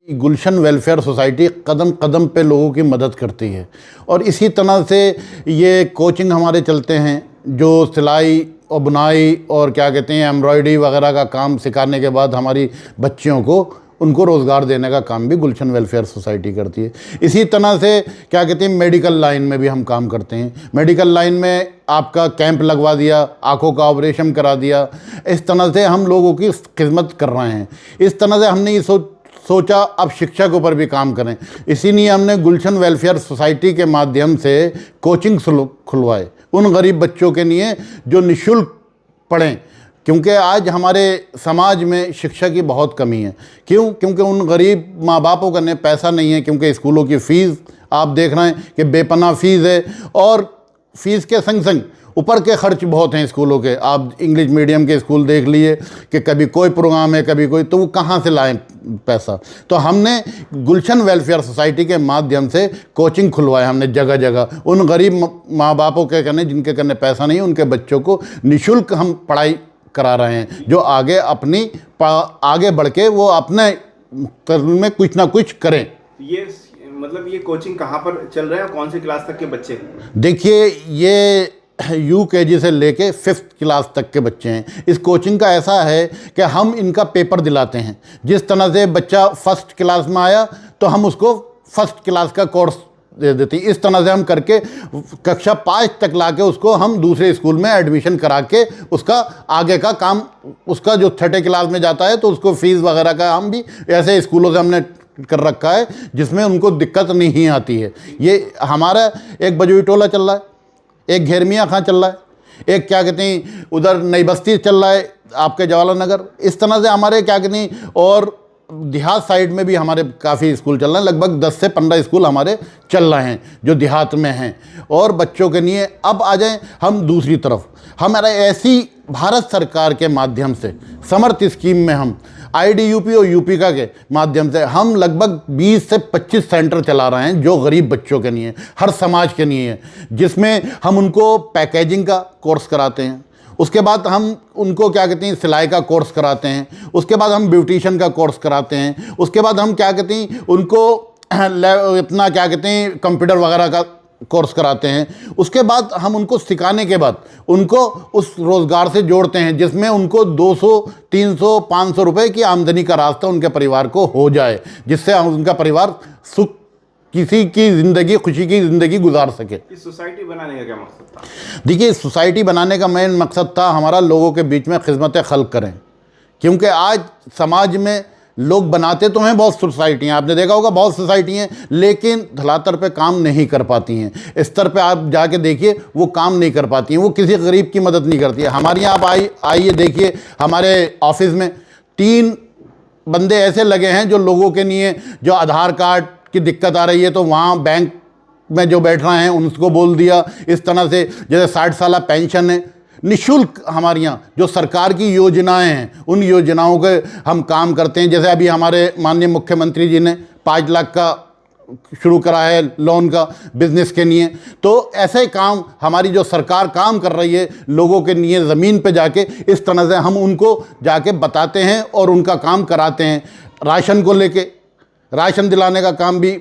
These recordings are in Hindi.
गुलशन वेलफेयर सोसाइटी कदम कदम पे लोगों की मदद करती है और इसी तरह से ये कोचिंग हमारे चलते हैं जो सिलाई और बुनाई और क्या कहते हैं एम्ब्रॉयडरी वगैरह का काम सिखाने के बाद हमारी बच्चियों को उनको रोज़गार देने का काम भी गुलशन वेलफेयर सोसाइटी करती है। इसी तरह से क्या कहते हैं मेडिकल लाइन में भी हम काम करते हैं। मेडिकल लाइन में आपका कैंप लगवा दिया, आँखों का ऑपरेशन करा दिया, इस तरह से हम लोगों की खिदमत कर रहे हैं। इस तरह से हमने ये सोचा अब शिक्षा के ऊपर भी काम करें, इसीलिए हमने गुलशन वेलफेयर सोसाइटी के माध्यम से कोचिंग खुलवाए उन गरीब बच्चों के लिए जो निःशुल्क पढ़ें, क्योंकि आज हमारे समाज में शिक्षा की बहुत कमी है। क्योंकि उन गरीब माँ बापों का पैसा नहीं है, क्योंकि स्कूलों की फ़ीस आप देख रहे हैं कि बेपनाह फ़ीस है और फ़ीस के संग संग ऊपर के खर्च बहुत हैं स्कूलों के। आप इंग्लिश मीडियम के स्कूल देख लिए कि कभी कोई प्रोग्राम है कभी कोई, तो वो कहाँ से लाएं पैसा। तो हमने गुलशन वेलफेयर सोसाइटी के माध्यम से कोचिंग खुलवाया हमने जगह जगह उन गरीब माँ बापों के करने जिनके करने पैसा नहीं, उनके बच्चों को निःशुल्क हम पढ़ाई करा रहे हैं, जो आगे बढ़ के वो अपने में कुछ ना कुछ करें। ये मतलब ये कोचिंग कहाँ पर चल रहा है और कौन सी क्लास तक के बच्चे? देखिए ये UKG से लेके 5th क्लास तक के बच्चे हैं। इस कोचिंग का ऐसा है कि हम इनका पेपर दिलाते हैं। जिस तरह से बच्चा 1st क्लास में आया तो हम उसको 1st क्लास का कोर्स दे देते हैं। इस तरह से हम करके कक्षा 5 तक लाके उसको हम दूसरे स्कूल में एडमिशन करा के उसका आगे का काम, उसका जो 3rd क्लास में जाता है तो उसको फीस वगैरह का हम भी ऐसे स्कूलों से हमने कर रखा है जिसमें उनको दिक्कत नहीं आती है। ये हमारा एक बजोई टोला चल रहा है, एक घेरमिया खां चल रहा है, एक क्या कहते हैं उधर नई बस्ती चल रहा है आपके जवाहरलाल नगर। इस तरह से हमारे क्या कहते हैं और देहात साइड में भी हमारे काफ़ी स्कूल चल रहे हैं। लगभग 10 से 15 स्कूल हमारे चल रहे हैं जो देहात में हैं। और बच्चों के लिए अब आ जाएं हम दूसरी तरफ, हमारा ऐसी भारत सरकार के माध्यम से समर्थ स्कीम में हम IDUP और यूपिका के माध्यम से हम लगभग 20 से 25 सेंटर चला रहे हैं जो गरीब बच्चों के लिए, हर समाज के लिए है, जिसमें हम उनको पैकेजिंग का कोर्स कराते हैं। उसके बाद हम उनको क्या कहते हैं सिलाई का कोर्स कराते हैं। उसके बाद हम ब्यूटिशियन का कोर्स कराते हैं। उसके बाद हम क्या कहते हैं उनको इतना क्या कहते हैं कंप्यूटर वगैरह का कोर्स कराते हैं। उसके बाद हम उनको सिखाने के बाद उनको उस रोज़गार से जोड़ते हैं जिसमें उनको 200, 300, 500 रुपए की आमदनी का रास्ता उनके परिवार को हो जाए, जिससे उनका परिवार सुख किसी की ज़िंदगी, खुशी की ज़िंदगी गुजार सके। इस सोसाइटी बनाने का क्या मकसद था? देखिए सोसाइटी बनाने का मेन मकसद था हमारा लोगों के बीच में खिदमत खल्क करें, क्योंकि आज समाज में लोग बनाते तो हैं बहुत सोसाइटियाँ, आपने देखा होगा बहुत सोसाइटियाँ, लेकिन धरातल पे काम नहीं कर पाती हैं। स्तर पे आप जाके देखिए वो काम नहीं कर पाती हैं, वो किसी गरीब की मदद नहीं करती है। हमारे यहाँ आप आइए देखिए हमारे ऑफिस में 3 बंदे ऐसे लगे हैं जो लोगों के लिए जो आधार कार्ड की दिक्कत आ रही है तो वहाँ बैंक में जो बैठ रहे हैं उनको बोल दिया। इस तरह से जैसे 60 साल पेंशन है, निःशुल्क हमारे यहाँ जो सरकार की योजनाएं हैं उन योजनाओं के हम काम करते हैं। जैसे अभी हमारे माननीय मुख्यमंत्री जी ने 5 लाख का शुरू करा है लोन का बिजनेस के लिए। तो ऐसे काम हमारी जो सरकार काम कर रही है लोगों के लिए ज़मीन पे जाके, इस तरह से हम उनको जाके बताते हैं और उनका काम कराते हैं। राशन को लेके राशन दिलाने का काम भी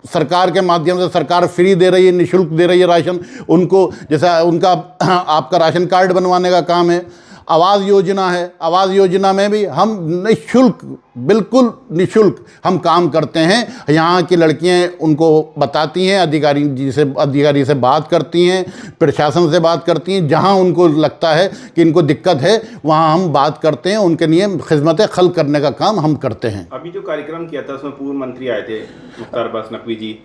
सरकार के माध्यम से सरकार फ्री दे रही है, निःशुल्क दे रही है राशन उनको। जैसा उनका आपका राशन कार्ड बनवाने का काम है। आवास योजना है, आवास योजना में भी हम निःशुल्क, बिल्कुल निःशुल्क हम काम करते हैं। यहाँ की लड़कियाँ उनको बताती हैं, अधिकारी से बात करती हैं, प्रशासन से बात करती हैं। जहाँ उनको लगता है कि इनको दिक्कत है वहाँ हम बात करते हैं, उनके लिए खिदमत खल्क करने का काम हम करते हैं। अभी जो कार्यक्रम किया था उसमें पूर्व मंत्री आए थे मुख्तार अब्बास नकवी जी,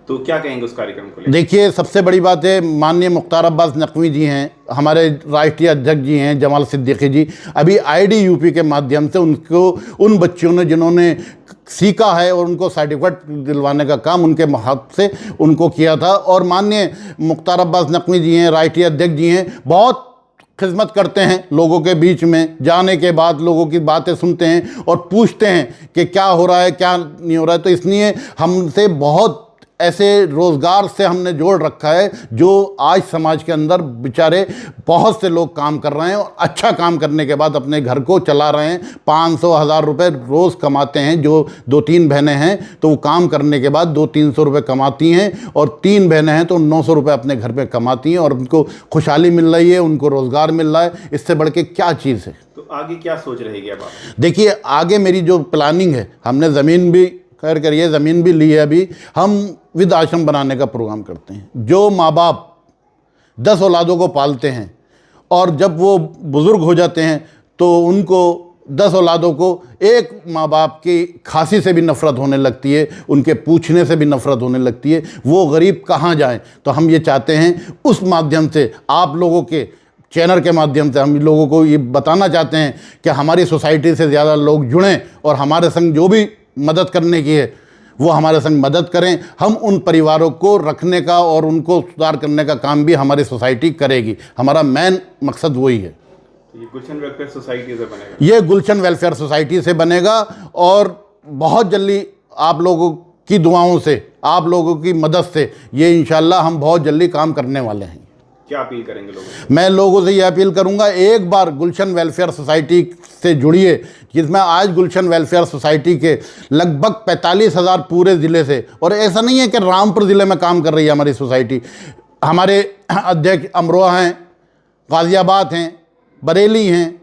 तो क्या कहेंगे उस कार्यक्रम को लेकर? देखिए सबसे बड़ी बात है माननीय मुख्तार अब्बास नकवी जी हैं, हमारे राष्ट्रीय अध्यक्ष जी हैं जमाल सिद्दीकी जी। अभी IDUP के माध्यम से उनको उन बच्चों ने जिन्होंने सीखा है और उनको सर्टिफिकेट दिलवाने का काम उनके हाथ से उनको किया था। और माननीय मुख्तार अब्बास नकवी जी हैं, राष्ट्रीय अध्यक्ष जी हैं, बहुत खिदमत करते हैं लोगों के बीच में। जाने के बाद लोगों की बातें सुनते हैं और पूछते हैं कि क्या हो रहा है क्या नहीं हो रहा है। तो इसलिए हमसे बहुत ऐसे रोज़गार से हमने जोड़ रखा है जो आज समाज के अंदर बेचारे बहुत से लोग काम कर रहे हैं और अच्छा काम करने के बाद अपने घर को चला रहे हैं। 500-1000 रुपये रोज़ कमाते हैं। जो 2-3 बहनें हैं तो वो काम करने के बाद 200-300 रुपये कमाती हैं, और 3 बहनें हैं तो 900 रुपये अपने घर पे कमाती हैं, और उनको खुशहाली मिल रही है, उनको रोज़गार मिल रहा है। इससे बढ़ के क्या चीज़ है? तो आगे क्या सोच रहेगी अब आप? देखिए, आगे मेरी जो प्लानिंग है, हमने ज़मीन भी खैर करिए, ज़मीन भी ली है। अभी हम विद आश्रम बनाने का प्रोग्राम करते हैं। जो माँ बाप 10 औलादों को पालते हैं और जब वो बुज़ुर्ग हो जाते हैं तो उनको 10 औलादों को एक माँ बाप की खांसी से भी नफ़रत होने लगती है, उनके पूछने से भी नफ़रत होने लगती है। वो गरीब कहाँ जाएं? तो हम ये चाहते हैं उस माध्यम से, आप लोगों के चैनल के माध्यम से हम लोगों को ये बताना चाहते हैं कि हमारी सोसाइटी से ज़्यादा लोग जुड़ें और हमारे संग जो भी मदद करने की है वो हमारे संग मदद करें। हम उन परिवारों को रखने का और उनको सुधार करने का काम भी हमारी सोसाइटी करेगी। हमारा मेन मकसद वही है। ये गुलशन वेलफेयर सोसाइटी से बनेगा? ये गुलशन वेलफेयर सोसाइटी से बनेगा, और बहुत जल्दी आप लोगों की दुआओं से, आप लोगों की मदद से ये इंशाल्लाह हम बहुत जल्दी काम करने वाले हैं। क्या अपील करेंगे लोगों से? मैं लोगों से ये अपील करूंगा, एक बार गुलशन वेलफेयर सोसाइटी से जुड़िए, जिसमें आज गुलशन वेलफेयर सोसाइटी के लगभग 45,000 पूरे ज़िले से, और ऐसा नहीं है कि रामपुर ज़िले में काम कर रही है हमारी सोसाइटी। हमारे अध्यक्ष अमरोहा हैं, गाज़ियाबाद हैं, बरेली हैं,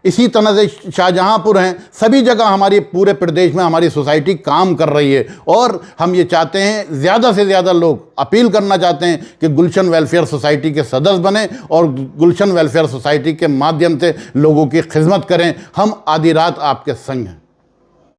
इसी तरह से शाहजहांपुर हैं। सभी जगह हमारी पूरे प्रदेश में हमारी सोसाइटी काम कर रही है, और हम ये चाहते हैं ज़्यादा से ज़्यादा लोग, अपील करना चाहते हैं कि गुलशन वेलफेयर सोसाइटी के सदस्य बने और गुलशन वेलफेयर सोसाइटी के माध्यम से लोगों की खिदमत करें। हम आधी रात आपके संग हैं।